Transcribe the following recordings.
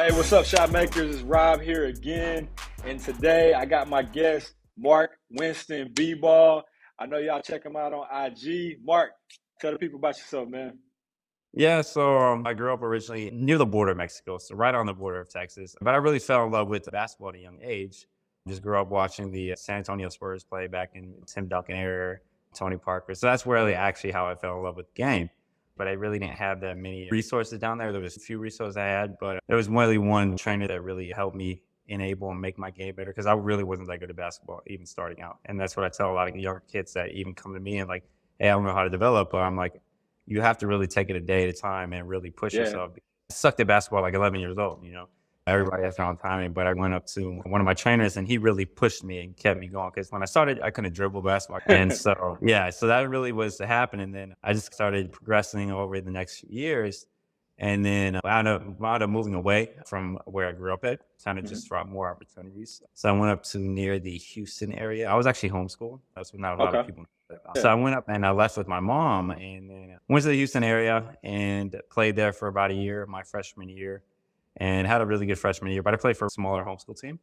Hey, what's up, shot makers? It's Rob here again, and today I got my guest Mark Winston B-Ball. I know y'all check him out on IG. Mark, tell the people about yourself, man. Yeah, so I grew up originally near the border of Mexico, so right on the border of Texas. But I really fell in love with basketball at a young age. Just grew up watching the San Antonio Spurs play back in Tim Duncan era, Tony Parker. So that's really actually how I fell in love with the game. But I really didn't have that many resources down there. There was a few resources I had, but there was only one trainer that really helped me enable and make my game better because I really wasn't that good at basketball even starting out. And that's what I tell a lot of younger kids that even come to me and like, hey, I don't know how to develop, but I'm like, you have to really take it a day at a time and really push Yeah, yourself. I sucked at basketball like 11 years old. Everybody has their own timing, but I went up to one of my trainers and he really pushed me and kept me going because when I started, I couldn't dribble basketball. And so, yeah, so that really was to happen. And then I just started progressing over the next few years. And then I wound up moving away from where I grew up at, kind of hmm just for more opportunities. So I went up to near the Houston area. I was actually homeschooled. That's what not a lot of Okay. people know. Yeah. So I went up and I left with my mom and then went to the Houston area and played there for about a year, my freshman year, and had a really good freshman year. But I played for a smaller homeschool team.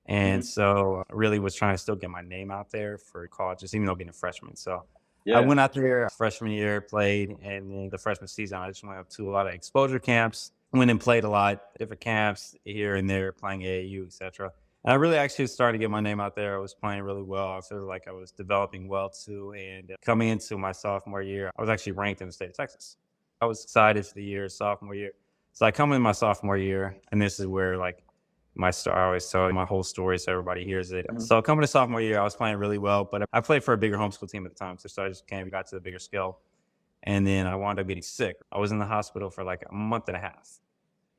And hmm so I really was trying to still get my name out there for colleges, even though being a freshman. So I Yeah. went out there freshman year, played, and then the freshman season, I just went up to a lot of exposure camps, went and played a lot, different camps here and there, playing AAU, etc. And I really actually started to get my name out there. I was playing really well. I feel like I was developing well too. And coming into my sophomore year, I was actually ranked in the state of Texas. I was excited for the year, sophomore year. So I come in my sophomore year, and this is where like my story. I always tell my whole story so everybody hears it. hmm So coming to sophomore year, I was playing really well, but I played for a bigger homeschool team at the time. So I just got to the bigger scale. And then I wound up getting sick. I was in the hospital for like a month and a half.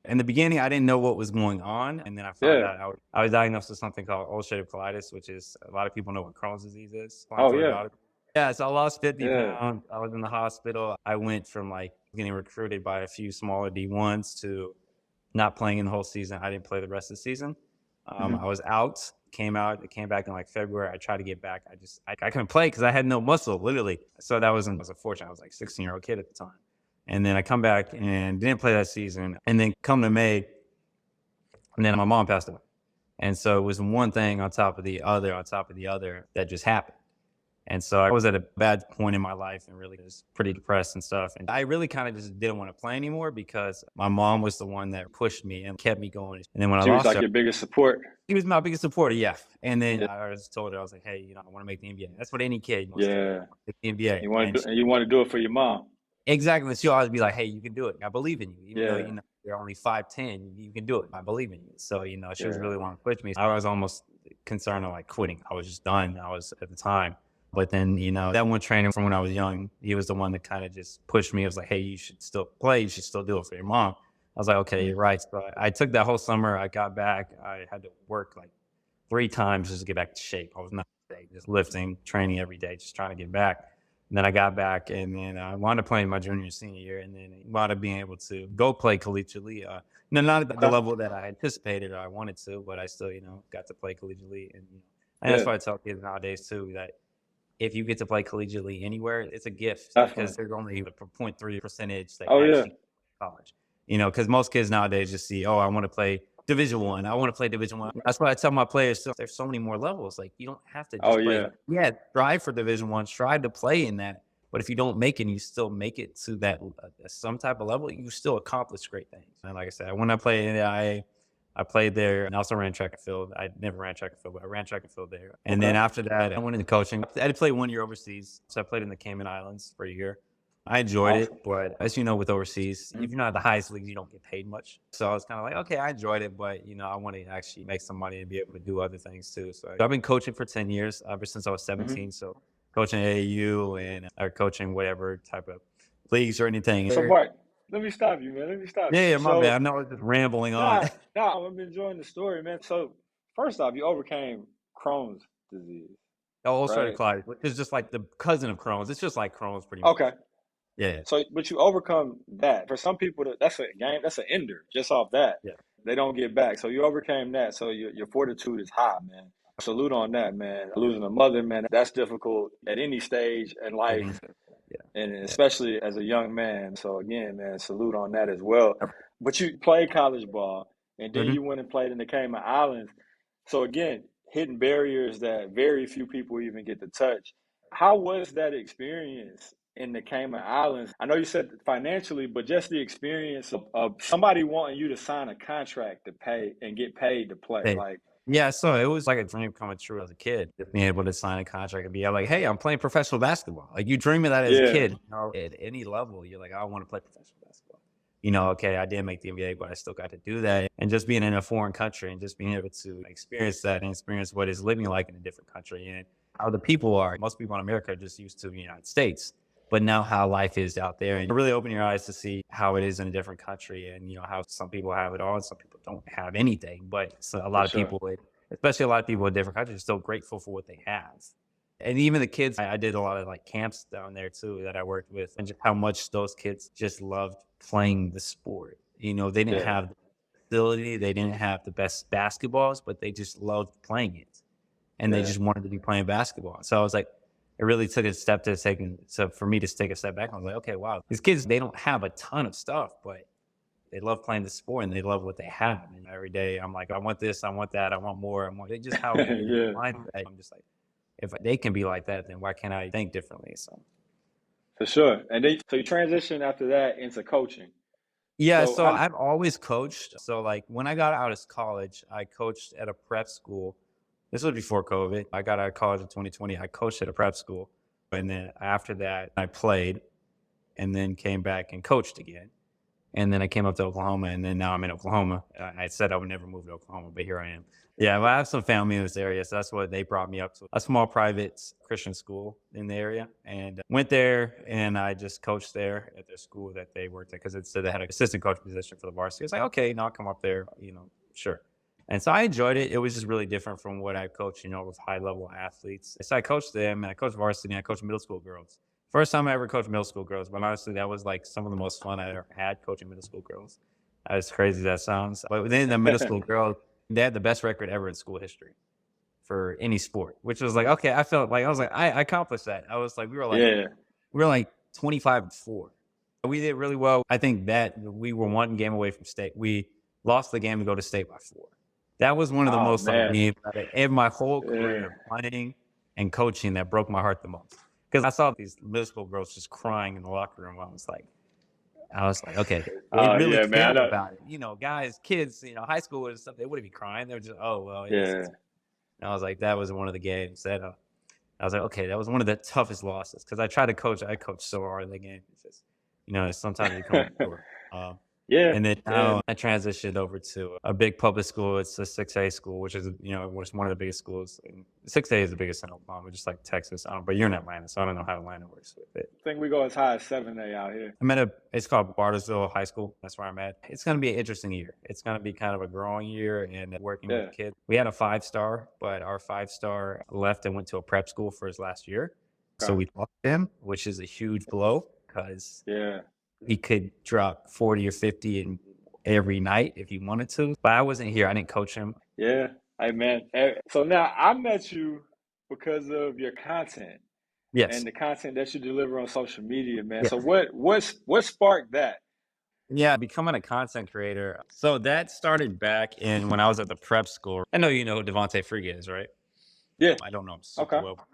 In the beginning, I didn't know what was going on. And then I found Yeah. out I was diagnosed with something called ulcerative colitis, which is a lot of people know what Crohn's disease is. Oh, Inflammatory yeah. bowel. Yeah, so I lost 50 Yeah. pounds. I was in the hospital. I went from like getting recruited by a few smaller D1s to not playing in the whole season. I didn't play the rest of the season. I hmm was out, came back in like February. I tried to get back. I couldn't play because I had no muscle, literally. So that was unfortunate. I was like 16-year-old kid at the time. And then I come back and didn't play that season. And then come to May, and then my mom passed away. And so it was one thing on top of the other, on top of the other that just happened. And so I was at a bad point in my life and really was pretty depressed and stuff. And I really kind of just didn't want to play anymore because my mom was the one that pushed me and kept me going. And then when I She was lost like her, your biggest support. she was my biggest supporter, yeah. And then Yeah. I just told her, I was like, hey, I want to make the NBA. That's what any kid wants to do. Yeah. Make the NBA. You want And to do, and you want to do it for your mom. exactly. She'll always be like, hey, you can do it. I believe in you. Even though, Yeah. you're only 5'10", you can do it. I believe in you. So, she was Yeah. really wanting to push me. I was almost concerned of like quitting. I was just done. I was at the time. But then, that one trainer from when I was young, he was the one that kind of just pushed me. It was like, hey, you should still play. You should still do it for your mom. I was like, okay, you're Mhm. right. So I took that whole summer. I got back. I had to work like 3 times just to get back to shape. I was not just lifting, training every day, just trying to get back. And then I got back, and then I wound up playing my junior and senior year, and then wound up being able to go play collegiately. No, not at the Okay. level that I anticipated or I wanted to, but I still, got to play collegiately. And that's Yeah. why I tell kids nowadays too that if you get to play collegiately anywhere, it's a gift because Definitely. there's only a 0.3 percentage that Oh, yeah. actually college. Because most kids nowadays just see, oh, I want to play Division 1. I want to play Division 1. That's why I tell my players, so there's so many more levels. Like you don't have to Oh, just play. yeah. Like, yeah, strive for Division 1, strive to play in that. But if you don't make it, and you still make it to that some type of level, you still accomplish great things. And like I said, when I played in the IA, I played there and also ran track and field. I never ran track and field, but I ran track and field there. And then Okay. after that, I went into coaching. I had played 1 year overseas. So I played in the Cayman Islands for a year. I enjoyed Awesome. it, but as you know, with overseas, if Mhm. you're not at the highest leagues, you don't get paid much. So I was kind of like, okay, I enjoyed it, but I want to actually make some money and be able to do other things too. So I've been coaching for 10 years, ever since I was Mhm. 17. So coaching AAU and or coaching whatever type of leagues or anything. So, Mark, let me stop you, man. Let me stop you. Yeah, my bad. So, I know I was just rambling on. nah, nah, I'm enjoying the story, man. So, first off, you overcame Crohn's disease, Oh, ulcerative right? colitis, which is just like the cousin of Crohn's. It's just like Crohn's pretty much. Okay. Yeah, So, but you overcome that. For some people, that's a game. That's an ender. Just off that, yeah. they don't get back. So you overcame that. So your fortitude is high, man. Salute on that, man. Losing a mother, man, that's difficult at any stage in It life, means yeah, and yeah. especially as a young man. So again, man, salute on that as well. But you played college ball, and then Hmm. you went and played in the Cayman Islands. So again, hitting barriers that very few people even get to touch. How was that experience in the Cayman Islands? I know you said financially, but just the experience of somebody wanting you to sign a contract to pay and get paid to play. Like, Yeah, so it was like a dream coming true as a kid, just being able to sign a contract and be like, "Hey, I'm playing professional basketball." Like you dream of that as a yeah, kid, at any level. You're like, "I want to play professional basketball." Okay, I didn't make the NBA, but I still got to do that. And just being in a foreign country and just being able to experience that and experience what is living like in a different country and how the people are. Most people in America are just used to the United States, but now how life is out there, and really open your eyes to see how it is in a different country, and how some people have it all and some people don't have anything. But so a for lot of sure. people, especially a lot of people in different countries, are still grateful for what they have. And even the kids, I did a lot of like camps down there too that I worked with, and just how much those kids just loved playing the sport. They didn't Yeah, have the facility, they didn't have the best basketballs, but they just loved playing it, and they yeah, just wanted to be playing basketball. So I was like, it really took a step to take, so for me to take a step back, I was like, okay, wow, these kids, they don't have a ton of stuff, but they love playing the sport and they love what they have. And every day I'm like, I want this, I want that, I want more, I want. They just how in their yeah, mindset. I'm just like, if they can be like that, then why can't I think differently? So for sure. And then so you transition after that into coaching. yeah, So so how? I've always coached. So like when I got out of college, I coached at a prep school. This was before COVID. I got out of college in 2020. I coached at a prep school. And then after that, I played and then came back and coached again. And then I came up to Oklahoma, and then now I'm in Oklahoma. I said I would never move to Oklahoma, but here I am. Yeah, well, I have some family in this area, so that's what they brought me up to. A small private Christian school in the area, and went there, and I just coached there at their school that they worked at because it said they had an assistant coach position for the varsity. It's like, okay, I'll come up there, sure. And so I enjoyed it. It was just really different from what I've coached, with high level athletes. So I coached them, and I coached varsity, and I coached middle school girls. First time I ever coached middle school girls, but honestly, that was like some of the most fun I ever had coaching middle school girls. As crazy as that sounds, but within the middle school girls, they had the best record ever in school history for any sport, which was like, okay, I felt like I was like, I accomplished that. I was like, Yeah. we were like 25-4. We did really well. I think that we were one game away from state. We lost the game to go to state by 4. That was one of the Oh most like man. games in my whole Yeah. career playing and coaching that broke my heart the most. Because I saw these middle school girls just crying in the locker room. I was like, okay, they Oh really yeah, man. I cared know. about it. Guys, kids, high school and stuff, they wouldn't be crying. They were just, oh, well, Yeah. and I was like, that was one of the games that I was like, okay, that was one of the toughest losses because I coached so hard in the game. It's just, sometimes you come up short. Um, Yeah. and then Yeah. now I transitioned over to a big public school. It's a 6A school, which is, was one of the biggest schools. And 6A is the biggest in Oklahoma, just like Texas. But you're in Atlanta, so I don't know how Atlanta works with it. I think we go as high as 7A out here. It's called Bartlesville High School. That's where I'm at. It's going to be an interesting year. It's going to be kind of a growing year and working with Yeah. the kids. We had a 5-star, but our 5-star left and went to a prep school for his last year. So Okay. we lost him, which is a huge blow because Yeah. he could drop 40 or 50 in every night if he wanted to. But I wasn't here. I didn't coach him. Yeah. Hey man. So now I met you because of your content Yes. and the content that you deliver on social media, man. Yeah. So what sparked that? Yeah, becoming a content creator. So that started back in when I was at the prep school. I know you know who Devontae Friga is, right? Yeah. I don't know him super Okay. well.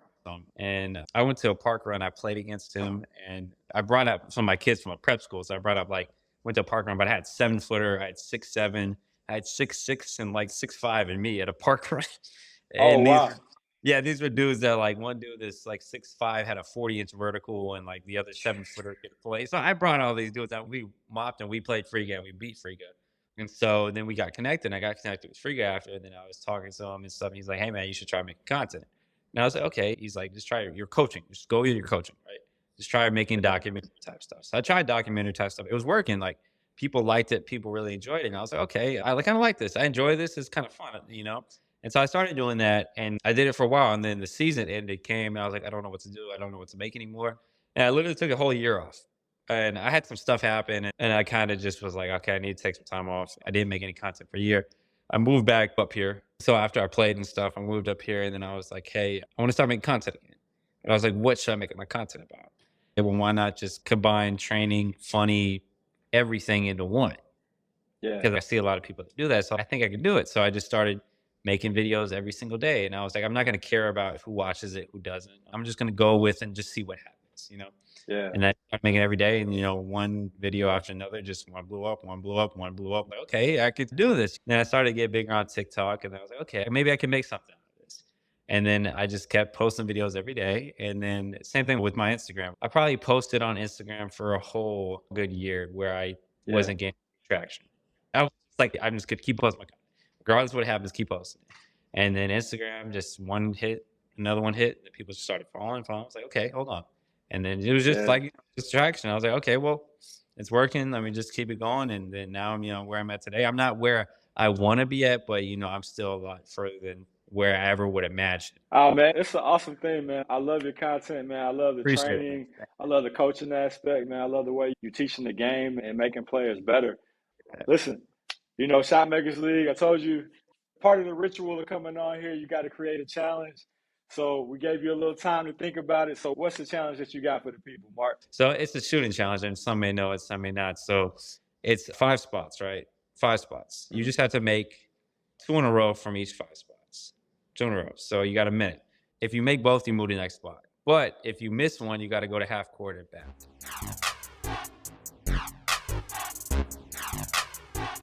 And I went to a park run. I played against him, and I brought up some of my kids from a prep school. So I brought up went to a park run, but I had 7-footer, I had 6'7", I had 6'6", and like 6'5", and me at a park run. Oh And wow. these were dudes that like one dude is like 6'5", had a 40-inch vertical, and like the other 7-footer could play. So I brought all these dudes out. We mopped and we played Friga and we beat Friga. And so then we got connected. I got connected with Friga after, and then I was talking to him and stuff. And he's like, "Hey man, you should try making content." And I was like, "Okay." He's like, "Just try your coaching. Just go with your coaching, right? Just try making Yeah. documentary type stuff." So I tried documentary type stuff. It was working. Like people liked it. People really enjoyed it. And I was like, "Okay, I kind of like this. I enjoy this. It's kind of fun." And so I started doing that, and I did it for a while. And then the season ended, came, and I was like, "I don't know what to do. I don't know what to make anymore." And I literally took a whole year off. And I had some stuff happen, and I kind of just was like, okay, I need to take some time off. I didn't make any content for a year. I moved back up here. So after I played and stuff, I moved up here, and then I was like, hey, I want to start making content again. And I was like, what should I make my content about? And well, why not just combine training, funny, everything into one? Yeah. because I see a lot of people that do that. So I think I could do it. So I just started making videos every single day. And I was like, I'm not going to care about who watches it, who doesn't. I'm just going to go with and just see what happens, you know? Yeah. And I started making it every day. And, you know, one video after another, just one blew up, one blew up, one blew up. Like, okay, I could do this. Then I started to get bigger on TikTok. And I was like, okay, maybe I can make something out of this. And then I just kept posting videos every day. And then same thing with my Instagram. I probably posted on Instagram for a whole good year where I Yeah. wasn't getting traction. I was like, I'm just gonna keep posting my content. Regardless of what happens, keep posting it. And then Instagram, just one hit, another one hit, and people just started following. I was like, okay, hold on. And then it was just Yeah. like distraction. I was like, okay, well, it's working. Let me just keep it going. And then now I'm, you know, where I'm at today. I'm not where I want to be at, but you know, I'm still a lot further than where I ever would imagine. Oh man, it's an awesome thing, man. I love your content, man. I love the Appreciate it, man. training. I love the coaching aspect, man. I love the way you teaching the game and making players better. Listen, Shot Makers League, I told you, part of the ritual of coming on here, you got to create a challenge. So we gave you a little time to think about it. So what's the challenge that you got for the people, Mark? So it's a shooting challenge, and some may know it, some may not. So it's 5 spots, right? 5 spots. You Mhm. just have to make 2 in a row from each 5 spots. 2 in a row. So you got a minute. If you make both, you move to the next spot. But if you miss one, you got to go to half court at bat.